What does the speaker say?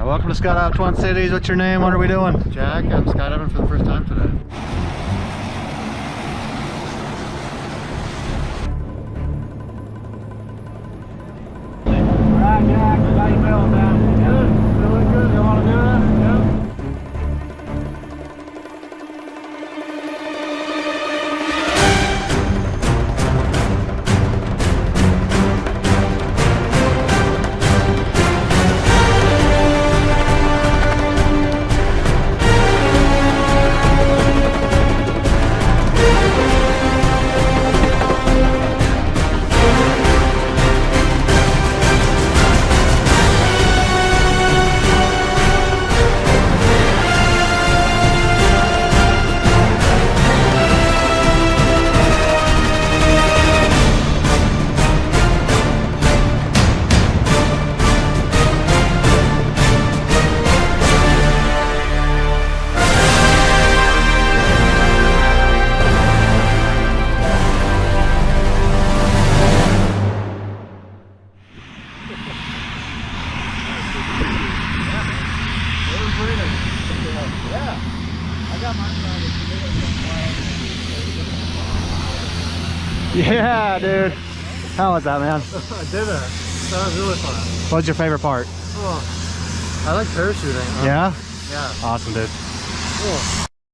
welcome to Skydive Twin Cities. What's your name? What are we doing? Jack, I'm skydiving for the first time today. Alright, Jack, how you feeling, man? Good, feeling good. You want to do it? Yeah. Yeah, dude. How was that, man? I did it. That was really fun. What was your favorite part? Oh, I like parachuting. Yeah? Yeah. Awesome, dude. Cool.